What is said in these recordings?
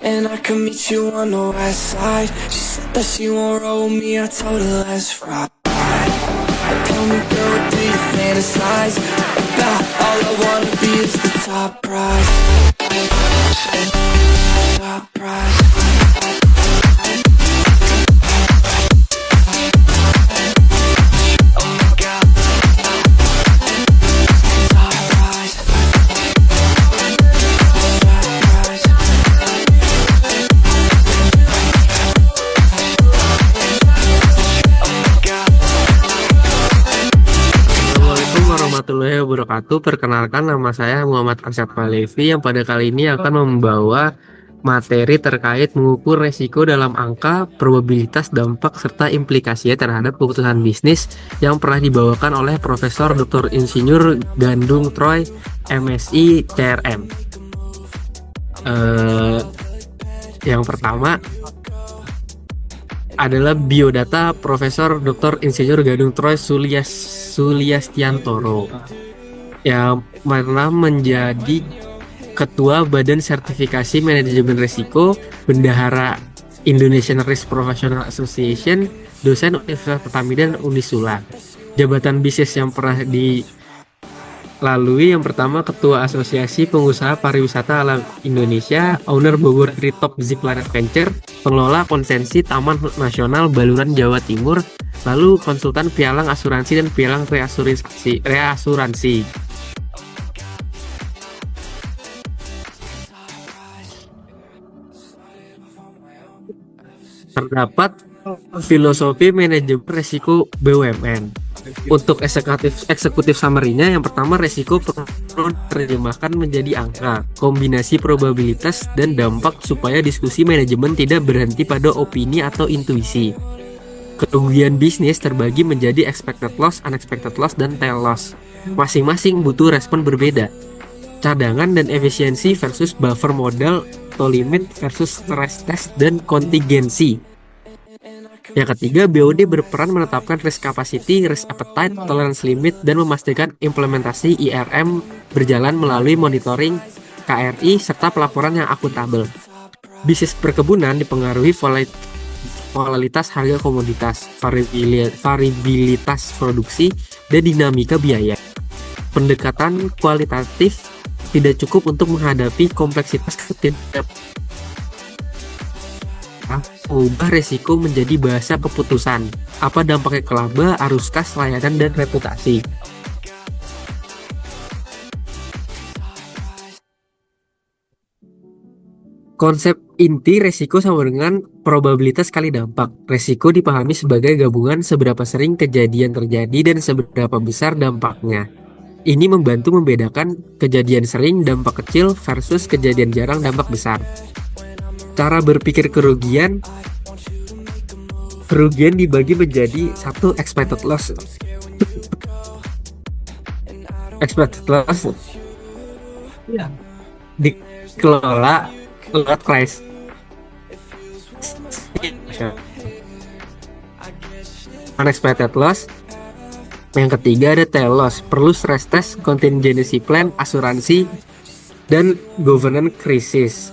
And I can meet you on the west side. She said that she won't roll with me, I told her let's ride. Tell me, girl, what do you fantasize about? All I wanna be is the top prize. Top prize. Oh my God. Top prize. Top prize. Oh my God. Assalamualaikum warahmatullahi wabarakatuh. Perkenalkan, nama saya Muhammad Arsyad Malevi yang pada kali ini akan membawa materi terkait mengukur resiko dalam angka, probabilitas, dampak, serta implikasinya terhadap keputusan bisnis yang pernah dibawakan oleh Profesor Dr. Insinyur Gandung Troy, MSI, CRM. Yang pertama adalah biodata Profesor Dr. Insinyur Gandung Troy Suliastiantoro yang pernah menjadi Ketua Badan Sertifikasi Manajemen Risiko, Bendahara Indonesian Risk Professional Association, dosen Universitas Pertamina dan Unisula. Jabatan bisnis yang pernah dilalui yang pertama Ketua Asosiasi Pengusaha Pariwisata Alam Indonesia, owner Bogor Treetop Ziplanet Venture, pengelola konsensi Taman Nasional Baluran Jawa Timur, lalu konsultan pialang asuransi dan pialang reasuransi. Terdapat filosofi manajemen risiko BUMN. Untuk eksekutif summary-nya, yang pertama risiko perlu diterjemahkan menjadi angka, kombinasi probabilitas dan dampak supaya diskusi manajemen tidak berhenti pada opini atau intuisi. Kerugian bisnis terbagi menjadi expected loss, unexpected loss, dan tail loss. Masing-masing butuh respon berbeda. Cadangan dan efisiensi versus buffer modal, limit versus stress test dan kontingensi. Yang ketiga, BOD berperan menetapkan risk capacity, risk appetite, tolerance limit, dan memastikan implementasi IRM berjalan melalui monitoring KRI serta pelaporan yang akuntabel. Bisnis perkebunan dipengaruhi volatilitas harga komoditas, variabilitas produksi, dan dinamika biaya. Pendekatan kualitatif tidak cukup untuk menghadapi kompleksitas ketidakpastian. Mengubah resiko menjadi bahasa keputusan. Apa dampaknya ke laba, arus kas, layanan, dan reputasi. Konsep inti resiko sama dengan probabilitas kali dampak. Resiko dipahami sebagai gabungan seberapa sering kejadian terjadi dan seberapa besar dampaknya. Ini membantu membedakan kejadian sering dampak kecil versus kejadian jarang dampak besar. Cara berpikir kerugian dibagi menjadi satu, expected loss. Expected loss dikelola lewat crisis. Unexpected loss. Yang ketiga ada tail loss, perlu stress test, contingency plan, asuransi, dan governance krisis.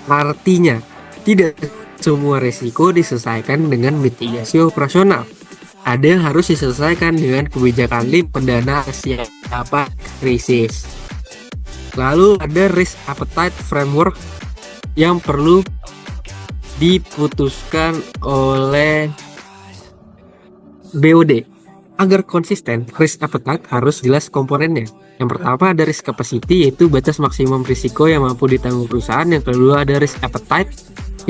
Artinya, tidak semua risiko diselesaikan dengan mitigasi operasional. Ada yang harus diselesaikan dengan kebijakan pendanaan siapa krisis. Lalu ada risk appetite framework yang perlu diputuskan oleh BOD. Agar konsisten, risk appetite harus jelas komponennya. Yang pertama ada risk capacity, yaitu batas maksimum risiko yang mampu ditanggung perusahaan. Yang kedua ada risk appetite,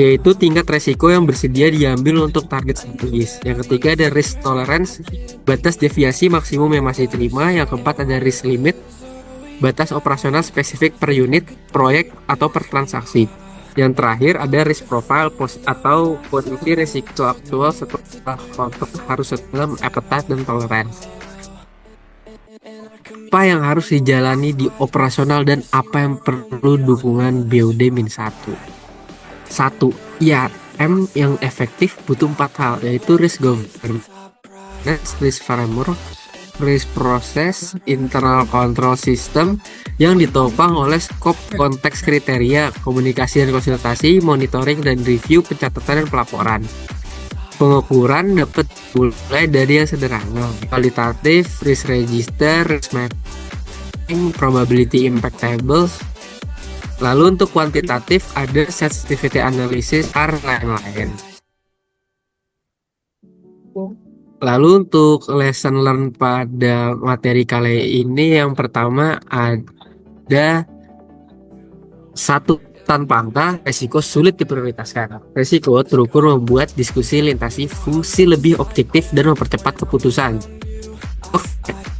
yaitu tingkat risiko yang bersedia diambil untuk target strategis. Yang ketiga ada risk tolerance, batas deviasi maksimum yang masih diterima. Yang keempat ada risk limit, batas operasional spesifik per unit, proyek, atau per transaksi. Yang terakhir ada risk profile atau posisi risiko aktual setelah kontrak harus dalam appetite dan tolerance. Apa yang harus dijalani di operasional dan apa yang perlu dukungan BOD-1? 1. IRM yang efektif butuh 4 hal, yaitu risk governance, risk framework, risk process, internal control system yang ditopang oleh skop konteks kriteria, komunikasi dan konsultasi, monitoring dan review, pencatatan dan pelaporan. Pengukuran dapat mulai dari yang sederhana, kualitatif, risk register, risk mapping, probability impact tables. Lalu untuk kuantitatif ada sensitivity analysis, dan lain-lain. Lalu untuk lesson learn pada materi kali ini yang pertama ada satu, tanpa angka resiko sulit diprioritaskan. Resiko terukur membuat diskusi lintasi fungsi lebih objektif dan mempercepat keputusan.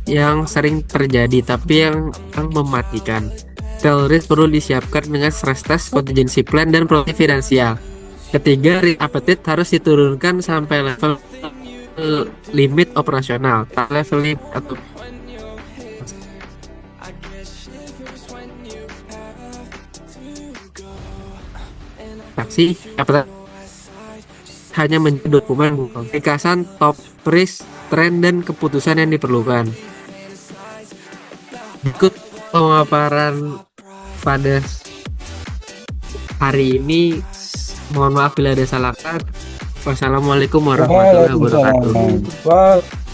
Yang sering terjadi tapi yang mematikan. Teoris perlu disiapkan dengan stress test, contingency plan, dan proyeksi finansial. Ketiga, risk appetite harus diturunkan sampai level limit operasional, level limit atau taksi hanya menjadi dokumen ringkasan top risk, tren, dan keputusan yang diperlukan. Berikut pemaparan pada hari ini. Mohon maaf bila ada salah kata. Wassalamualaikum warahmatullahi wabarakatuh. Waalaikumsalam.